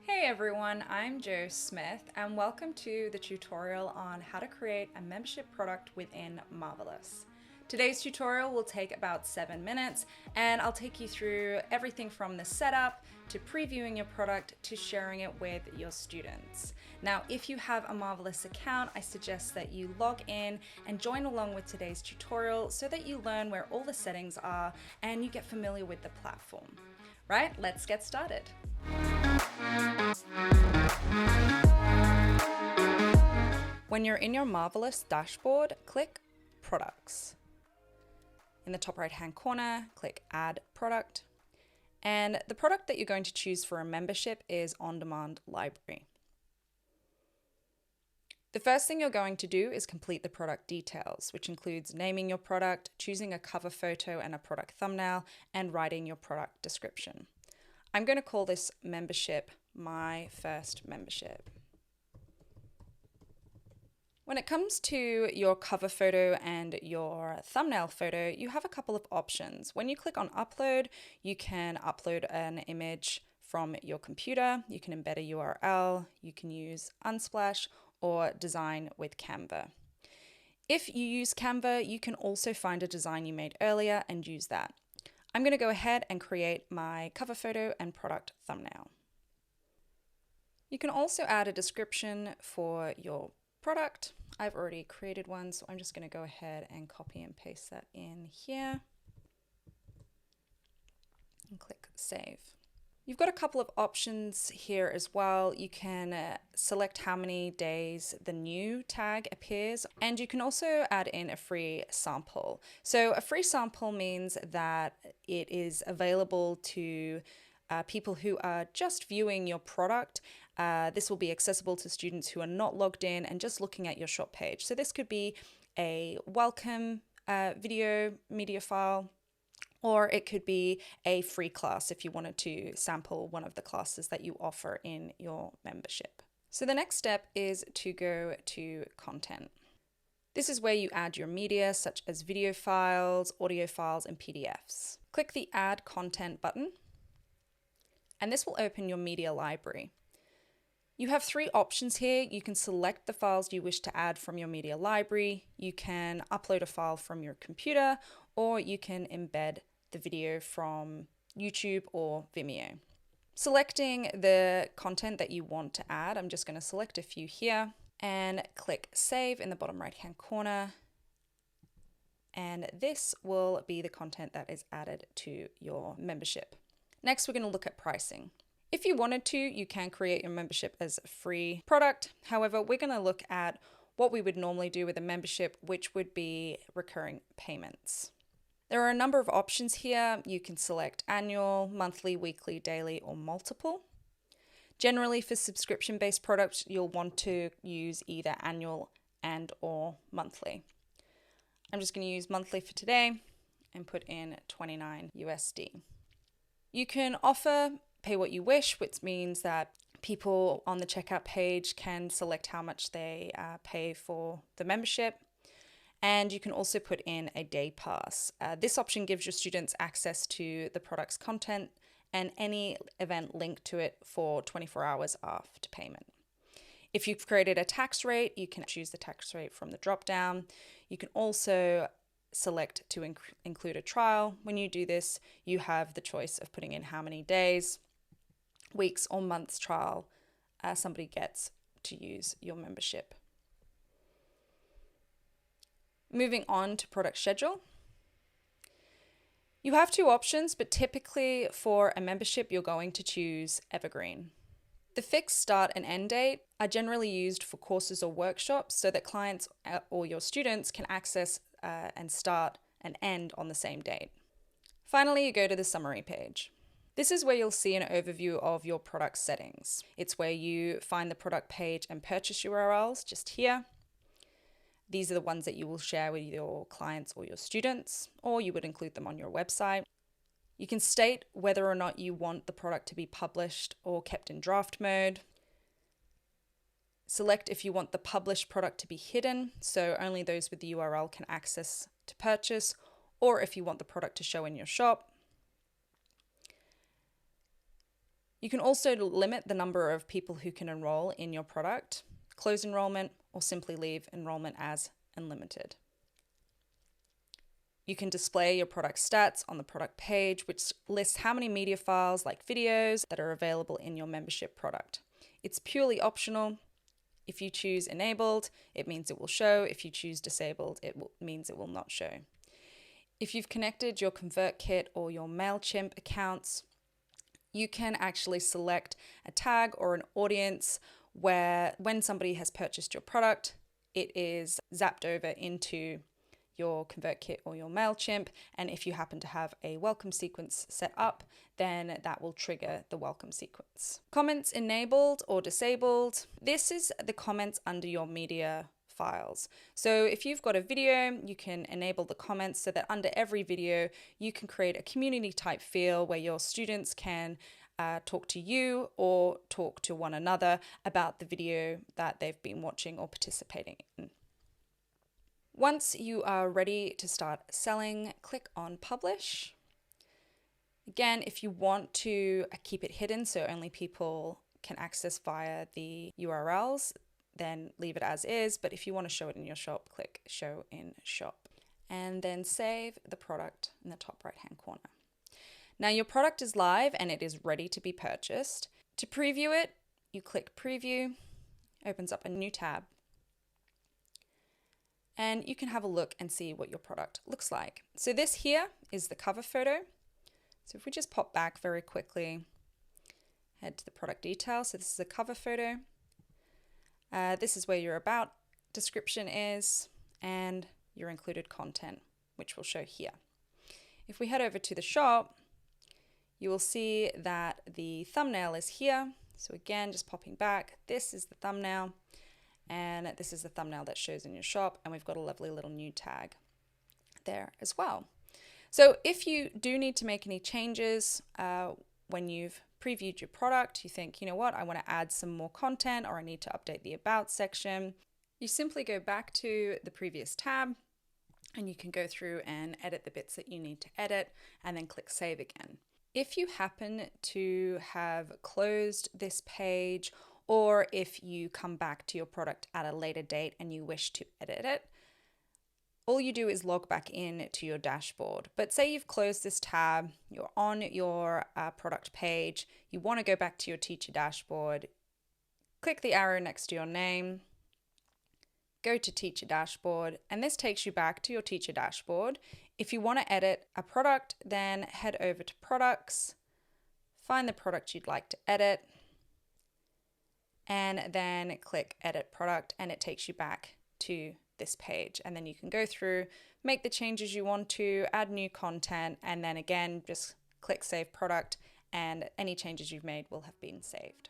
Hey everyone, I'm Jo Smith and welcome to the tutorial on how to create a membership product within Marvelous. Today's tutorial will take about 7 minutes and I'll take you through everything from the setup to previewing your product to sharing it with your students. Now, if you have a Marvelous account, I suggest that you log in and join along with today's tutorial so that you learn where all the settings are and you get familiar with the platform. Right, let's get started. When you're in your Marvelous dashboard, click Products. In the top right hand corner, click Add Product. And the product that you're going to choose for a membership is On Demand Library. The first thing you're going to do is complete the product details, which includes naming your product, choosing a cover photo and a product thumbnail, and writing your product description. I'm going to call this membership My First Membership. When it comes to your cover photo and your thumbnail photo, you have a couple of options. When you click on upload, you can upload an image from your computer, you can embed a URL, you can use Unsplash or design with Canva. If you use Canva, you can also find a design you made earlier and use that. I'm going to go ahead and create my cover photo and product thumbnail. You can also add a description for your product. I've already created one, so I'm just going to go ahead and copy and paste that in here and click Save. You've got a couple of options here as well. You can select how many days the new tag appears, and you can also add in a free sample. So a free sample means that it is available to people who are just viewing your product. This will be accessible to students who are not logged in and just looking at your shop page. So this could be a welcome video media file, or it could be a free class if you wanted to sample one of the classes that you offer in your membership. So the next step is to go to content. This is where you add your media such as video files, audio files, and PDFs. Click the Add Content button, and this will open your media library. You have three options here. You can select the files you wish to add from your media library, you can upload a file from your computer, or you can embed the video from YouTube or Vimeo. Selecting the content that you want to add, I'm just going to select a few here and click Save in the bottom right hand corner. And this will be the content that is added to your membership. Next, we're going to look at pricing. If you wanted to, you can create your membership as a free product. However, we're going to look at what we would normally do with a membership, which would be recurring payments. There are a number of options here. You can select annual, monthly, weekly, daily, or multiple. Generally, for subscription-based products, you'll want to use either annual and or monthly. I'm just going to use monthly for today and put in 29 USD. You can offer pay what you wish, which means that people on the checkout page can select how much they pay for the membership. And you can also put in a day pass. This option gives your students access to the product's content and any event linked to it for 24 hours after payment. If you've created a tax rate, you can choose the tax rate from the drop down. You can also select to include a trial. When you do this, you have the choice of putting in how many days, weeks, or months trial somebody gets to use your membership. Moving on to product schedule. You have two options, but typically for a membership, you're going to choose Evergreen. The fixed start and end date are generally used for courses or workshops so that clients or your students can access and start and end on the same date. Finally, you go to the summary page. This is where you'll see an overview of your product settings. It's where you find the product page and purchase URLs just here. These are the ones that you will share with your clients or your students, or you would include them on your website. You can state whether or not you want the product to be published or kept in draft mode. Select if you want the published product to be hidden, so only those with the URL can access to purchase, or if you want the product to show in your shop. You can also limit the number of people who can enroll in your product, close enrollment, or simply leave enrollment as unlimited. You can display your product stats on the product page, which lists how many media files like videos that are available in your membership product. It's purely optional. If you choose enabled, it means it will show. If you choose disabled, it means it will not show. If you've connected your ConvertKit or your MailChimp accounts, you can actually select a tag or an audience where when somebody has purchased your product, it is zapped over into your ConvertKit or your MailChimp, and if you happen to have a welcome sequence set up, then that will trigger the welcome sequence. Comments enabled or disabled. This is the comments under your media files. So if you've got a video, you can enable the comments so that under every video, you can create a community type feel where your students can talk to you or talk to one another about the video that they've been watching or participating in. Once you are ready to start selling, click on Publish. Again, if you want to keep it hidden so only people can access via the URLs, then leave it as is. But if you want to show it in your shop, click Show in Shop. And then save the product in the top right-hand corner. Now your product is live and it is ready to be purchased. To preview it, you click Preview, opens up a new tab. And you can have a look and see what your product looks like. So this here is the cover photo. So if we just pop back very quickly, head to the product details. So this is a cover photo. This is where your about description is and your included content, which will show here. If we head over to the shop, you will see that the thumbnail is here. So again, just popping back, this is the thumbnail. And this is the thumbnail that shows in your shop, and we've got a lovely little new tag there as well. So if you do need to make any changes when you've previewed your product, you think, you know what, I want to add some more content or I need to update the About section, you simply go back to the previous tab and you can go through and edit the bits that you need to edit and then click Save again. If you happen to have closed this page, or if you come back to your product at a later date and you wish to edit it, all you do is log back in to your dashboard. But say you've closed this tab, you're on your product page, you want to go back to your teacher dashboard, click the arrow next to your name, go to teacher dashboard, and this takes you back to your teacher dashboard. If you want to edit a product, then head over to products, find the product you'd like to edit, and then click edit product, and it takes you back to this page. And then you can go through, make the changes you want to, add new content, and then again, just click save product, and any changes you've made will have been saved.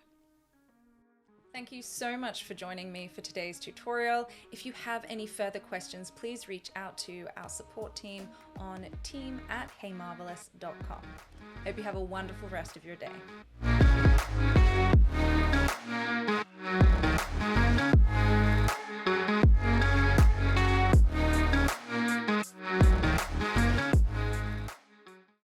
Thank you so much for joining me for today's tutorial. If you have any further questions, please reach out to our support team on team@heymarvelous.com. Hope you have a wonderful rest of your day.